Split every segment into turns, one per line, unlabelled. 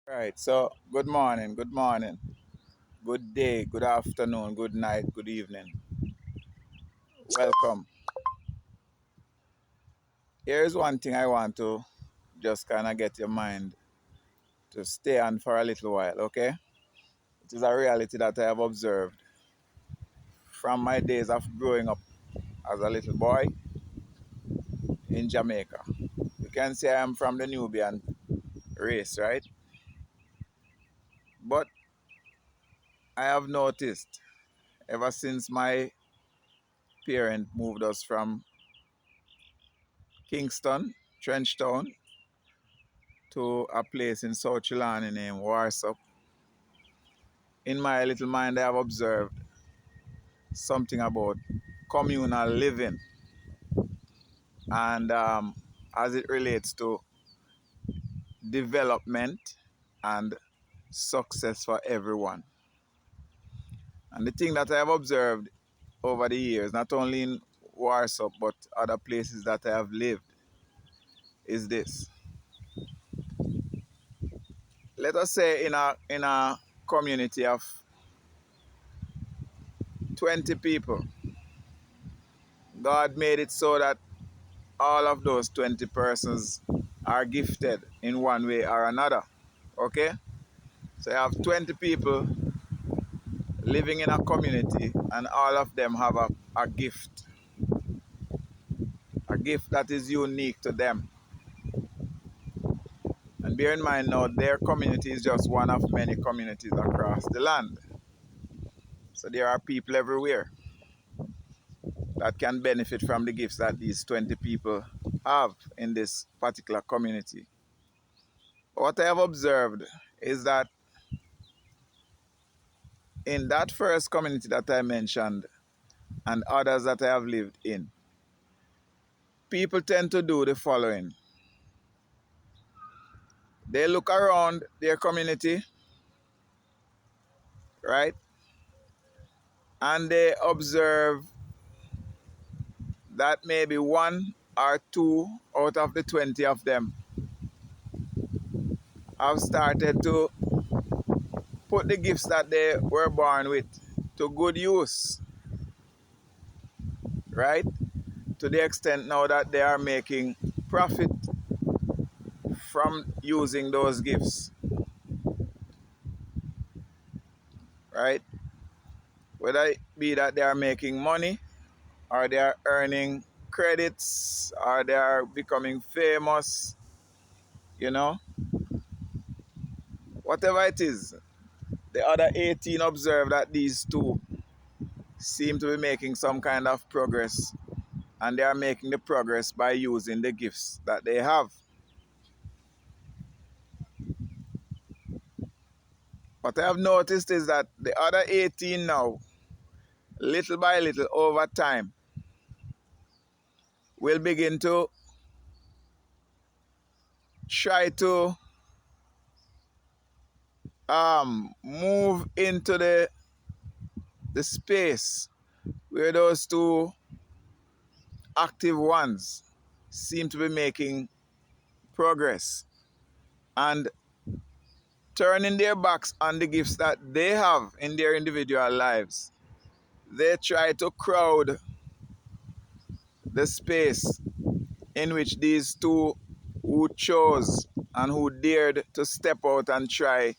Right, so good morning, good day, good afternoon, good night, good evening. Welcome. Here's one thing I want to just kind of get your mind to stay on for a little while, okay? It is a reality that I have observed from my days of growing up as a little boy in Jamaica. You can say I am from the Nubian race, right? But I have noticed ever since my parent moved us from Kingston, Trenchtown, to a place in South Chilani named Warsaw. In my little mind, I have observed something about communal living and as it relates to development and success for everyone. And the thing that I have observed over the years, not only in Warsaw but other places that I have lived, is this. Let us say in a community of 20 people, God made it so that all of those 20 persons are gifted in one way or another. Okay? So you have 20 people living in a community and all of them have a gift that is unique to them. And bear in mind now, their community is just one of many communities across the land. So there are people everywhere that can benefit from the gifts that these 20 people have in this particular community. What I have observed is that in that first community that I mentioned and others that I have lived in, people tend to do the following. They look around their community, right? And they observe that maybe one or two out of the 20 of them have started to put the gifts that they were born with to good use, right? To the extent now that they are making profit from using those gifts, right? Whether it be that they are making money or they are earning credits or they are becoming famous, you know, whatever it is, the other 18 observe that these two seem to be making some kind of progress, and they are making the progress by using the gifts that they have. What I have noticed is that the other 18 now, little by little over time, will begin to try to move into the space where those two active ones seem to be making progress and turning their backs on the gifts that they have in their individual lives. They try to crowd the space in which these two who chose and who dared to step out and try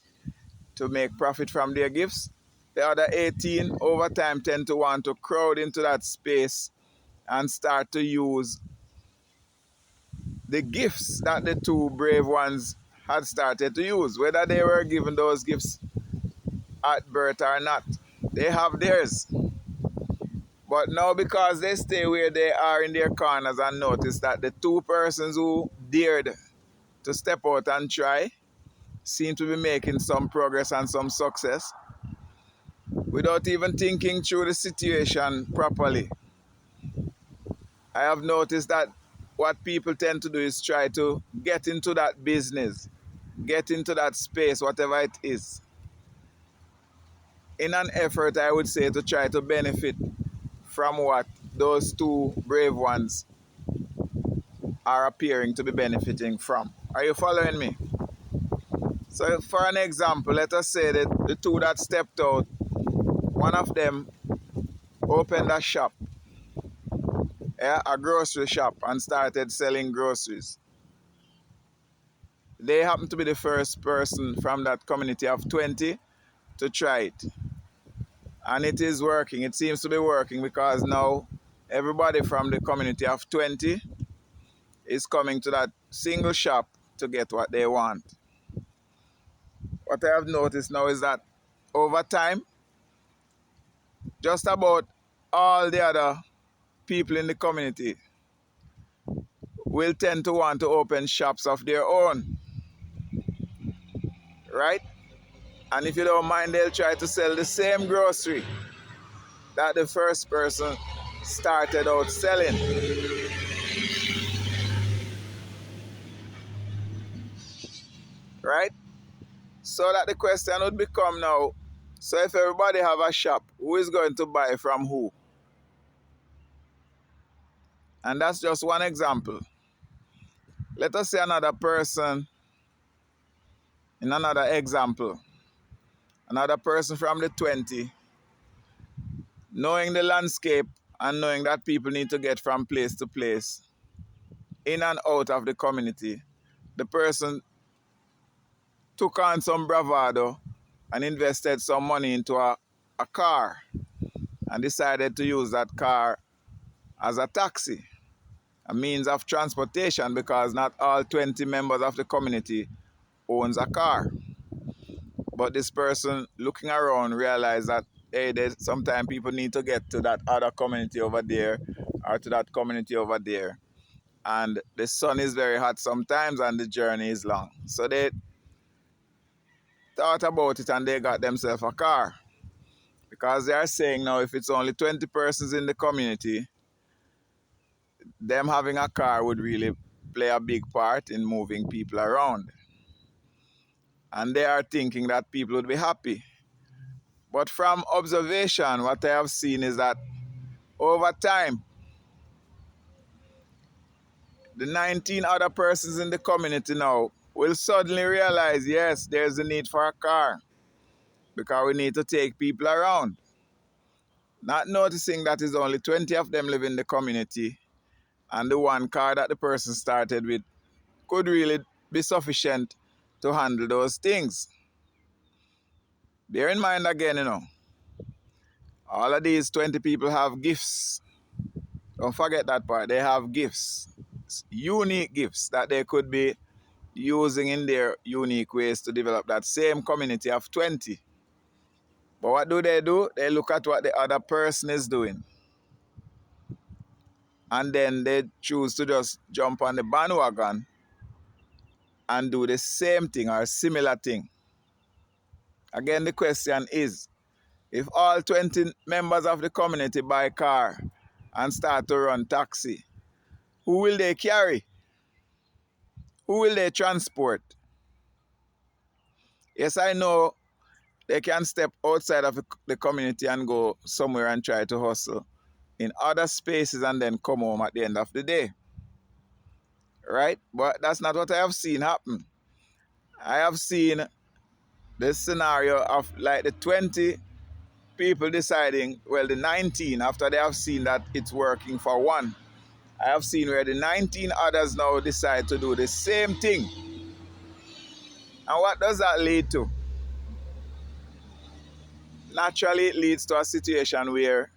to make profit from their gifts. The other 18 over time tend to want to crowd into that space and start to use the gifts that the two brave ones had started to use, whether they were given those gifts at birth or not. They have theirs. But now, because they stay where they are in their corners and notice that the two persons who dared to step out and try seem to be making some progress and some success without even thinking through the situation properly. I have noticed that what people tend to do is try to get into that business, get into that space, whatever it is, in an effort, I would say, to try to benefit from what those two brave ones are appearing to be benefiting from. Are you following me? So for an example, let us say that the two that stepped out, one of them opened a shop, yeah, a grocery shop, and started selling groceries. They happen to be the first person from that community of 20 to try it. And it is working. It seems to be working because now everybody from the community of 20 is coming to that single shop to get what they want. What I have noticed now is that over time, just about all the other people in the community will tend to want to open shops of their own, right? And if you don't mind, they'll try to sell the same grocery that the first person started out selling, right? So that the question would become now, so if everybody have a shop, who is going to buy from who? And that's just one example. Let us say another person, in another example, another person from the 20, knowing the landscape and knowing that people need to get from place to place, in and out of the community, the person took on some bravado and invested some money into a car and decided to use that car as a taxi, a means of transportation, because not all 20 members of the community owns a car. But this person looking around realized that, hey, sometimes people need to get to that other community over there or to that community over there. And the sun is very hot sometimes and the journey is long. So they thought about it and they got themselves a car. Because they are saying now if it's only 20 persons in the community, them having a car would really play a big part in moving people around. And they are thinking that people would be happy. But from observation, what I have seen is that over time, the 19 other persons in the community now will suddenly realize, yes, there's a need for a car because we need to take people around. Not noticing that it's only 20 of them live in the community and the one car that the person started with could really be sufficient to handle those things. Bear in mind again, all of these 20 people have gifts. Don't forget that part. They have gifts, unique gifts that they could be using in their unique ways to develop that same community of 20. But what do? They look at what the other person is doing. And then they choose to just jump on the bandwagon and do the same thing or similar thing. Again, the question is, if all 20 members of the community buy a car and start to run taxi, who will they carry? Who will they transport? Yes, I know they can step outside of the community and go somewhere and try to hustle in other spaces and then come home at the end of the day. Right? But that's not what I have seen happen. I have seen this scenario of like the 20 people deciding, well, the 19, after they have seen that it's working for one, I have seen where the 19 others now decide to do the same thing. And what does that lead to? Naturally, it leads to a situation where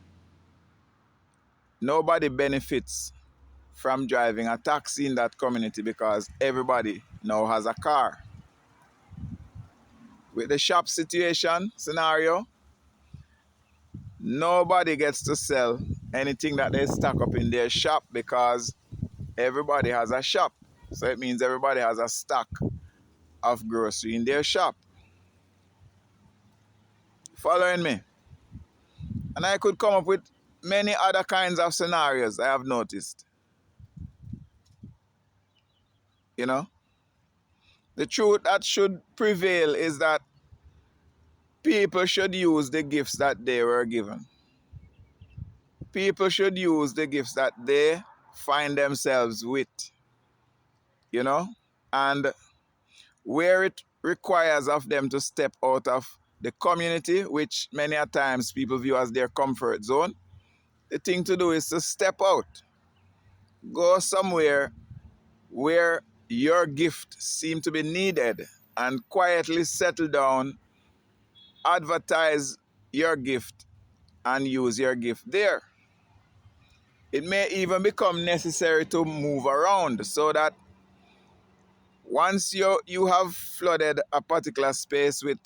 nobody benefits from driving a taxi in that community because everybody now has a car. With the shop situation scenario, nobody gets to sell anything that they stock up in their shop because everybody has a shop. So it means everybody has a stock of grocery in their shop. Following me? And I could come up with many other kinds of scenarios I have noticed. The truth that should prevail is that people should use the gifts that they were given. People should use the gifts that they find themselves with, and where it requires of them to step out of the community, which many a times people view as their comfort zone. The thing to do is to step out. Go somewhere where your gift seems to be needed and quietly settle down, advertise your gift, and use your gift there. It may even become necessary to move around so that once you have flooded a particular space with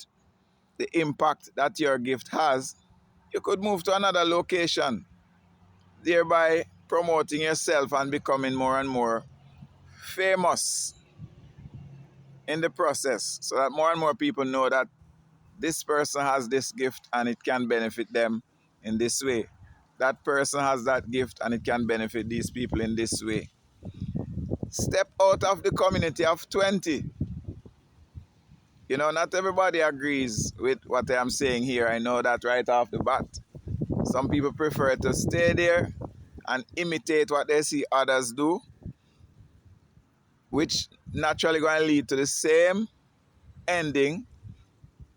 the impact that your gift has, you could move to another location, thereby promoting yourself and becoming more and more famous in the process, so that more and more people know that this person has this gift and it can benefit them in this way. That person has that gift and it can benefit these people in this way. Step out of the community of 20. You know, not everybody agrees with what I am saying here. I know that right off the bat. Some people prefer to stay there and imitate what they see others do, which naturally going to lead to the same ending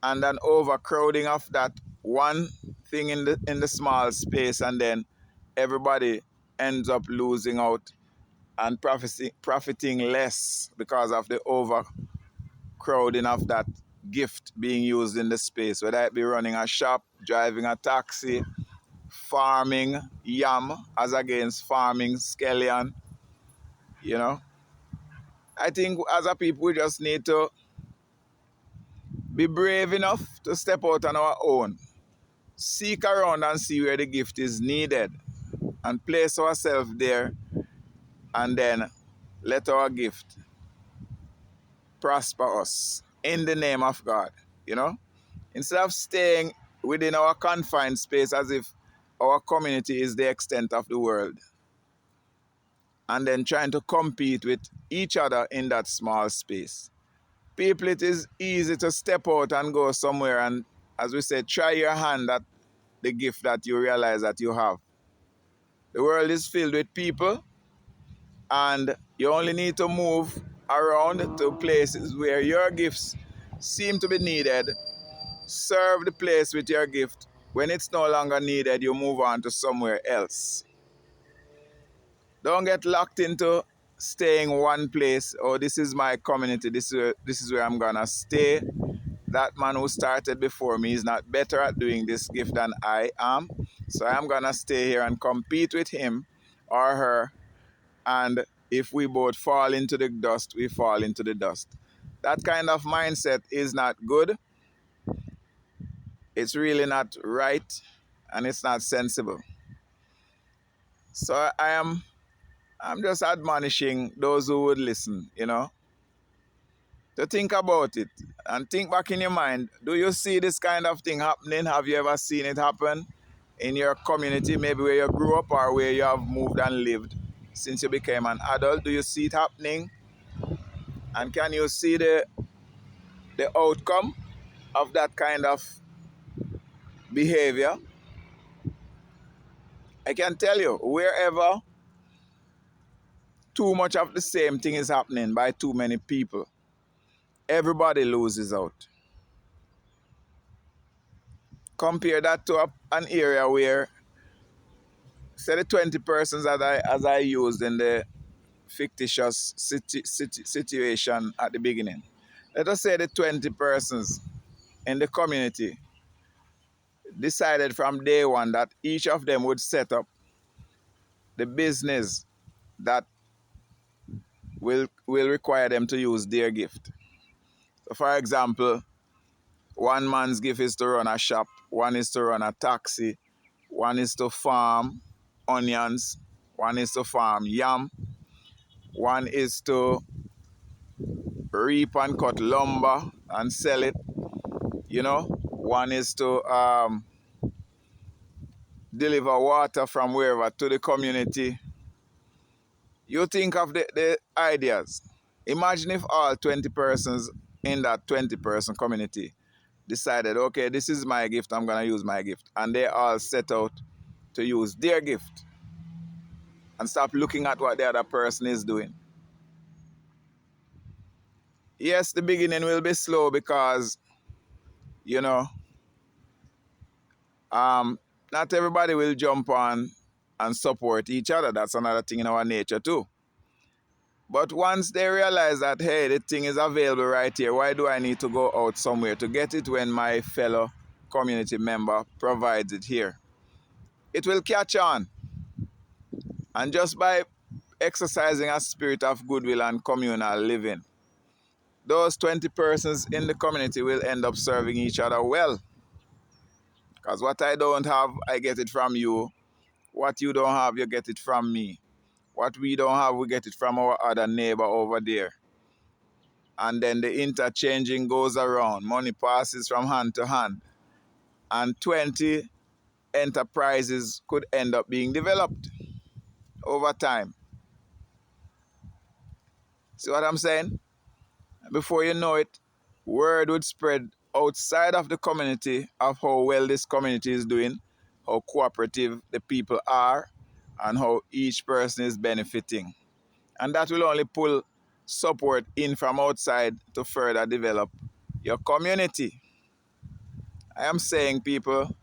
and an overcrowding of that one thing in the small space, and then everybody ends up losing out and profiting less because of the overcrowding of that gift being used in the space, whether it be running a shop, driving a taxi, farming yam as against farming scallion. You know, I think as a people we just need to be brave enough to step out on our own, seek around and see where the gift is needed, and place ourselves there, and then let our gift prosper us in the name of God. You know, instead of staying within our confined space as if our community is the extent of the world, and then trying to compete with each other in that small space. People, it is easy to step out and go somewhere and, as we said, try your hand at the gift that you realize that you have. The world is filled with people, and you only need to move around to places where your gifts seem to be needed. Serve the place with your gift. When it's no longer needed, you move on to somewhere else. Don't get locked into staying one place. Oh, this is my community. This is where I'm gonna stay. That man who started before me is not better at doing this gift than I am. So I'm gonna stay here and compete with him or her. And if we both fall into the dust, we fall into the dust. That kind of mindset is not good. It's really not right, and it's not sensible. So I'm just admonishing those who would listen, you know, to think about it and think back in your mind. Do you see this kind of thing happening? Have you ever seen it happen in your community, maybe where you grew up or where you have moved and lived since you became an adult? Do you see it happening? And can you see the outcome of that kind of behavior? I can tell you, wherever too much of the same thing is happening by too many people, everybody loses out. Compare that to an area where, say, the 20 persons that as I used in the fictitious situation at the beginning. Let us say the 20 persons in the community decided from day one that each of them would set up the business that will require them to use their gift. So for example, one man's gift is to run a shop, one is to run a taxi, one is to farm onions, one is to farm yam, one is to reap and cut lumber and sell it, you know. One is to deliver water from wherever to the community. You think of the ideas. Imagine if all 20 persons in that 20-person community decided, okay, this is my gift, I'm going to use my gift. And they all set out to use their gift and stop looking at what the other person is doing. Yes, the beginning will be slow because, you know, not everybody will jump on and support each other. That's another thing in our nature too. But once they realize that, hey, the thing is available right here, why do I need to go out somewhere to get it when my fellow community member provides it here? It will catch on. And just by exercising a spirit of goodwill and communal living, those 20 persons in the community will end up serving each other well. Because what I don't have, I get it from you. What you don't have, you get it from me. What we don't have, we get it from our other neighbor over there. And then the interchanging goes around. Money passes from hand to hand. And 20 enterprises could end up being developed over time. See what I'm saying? Before you know it, word would spread outside of the community of how well this community is doing, how cooperative the people are, and how each person is benefiting. And that will only pull support in from outside to further develop your community. I am saying, people,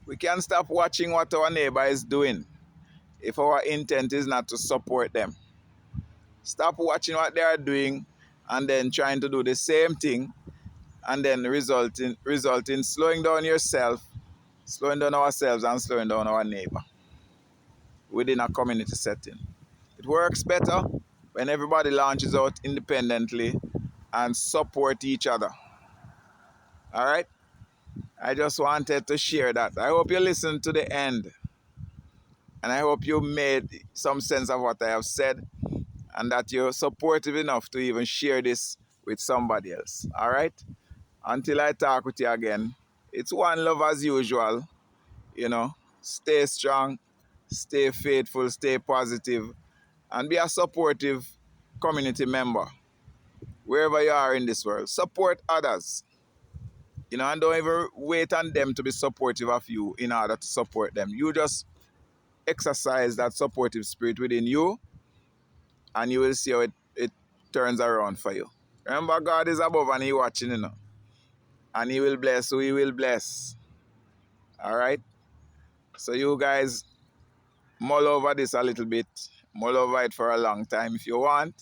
we can stop watching what our neighbor is doing if our intent is not to support them. Stop watching what they are doing and then trying to do the same thing and then result in slowing down yourself, slowing down ourselves, and slowing down our neighbor within a community setting. It works better when everybody launches out independently and support each other. All right? I just wanted to share that. I hope you listened to the end. And I hope you made some sense of what I have said and that you're supportive enough to even share this with somebody else. All right? Until I talk with you again, it's one love as usual. You know, stay strong, stay faithful, stay positive, and be a supportive community member wherever you are in this world. Support others. You know, and don't ever wait on them to be supportive of you in order to support them. You just exercise that supportive spirit within you, and you will see how it turns around for you. Remember, God is above and He watching, you know. And He will bless who He will bless. All right? So you guys mull over this a little bit. Mull over it for a long time if you want.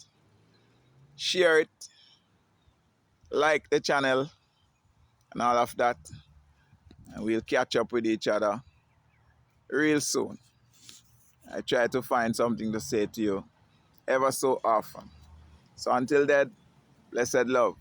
Share it. Like the channel and all of that. And we'll catch up with each other real soon. I try to find something to say to you ever so often. So until then, blessed love.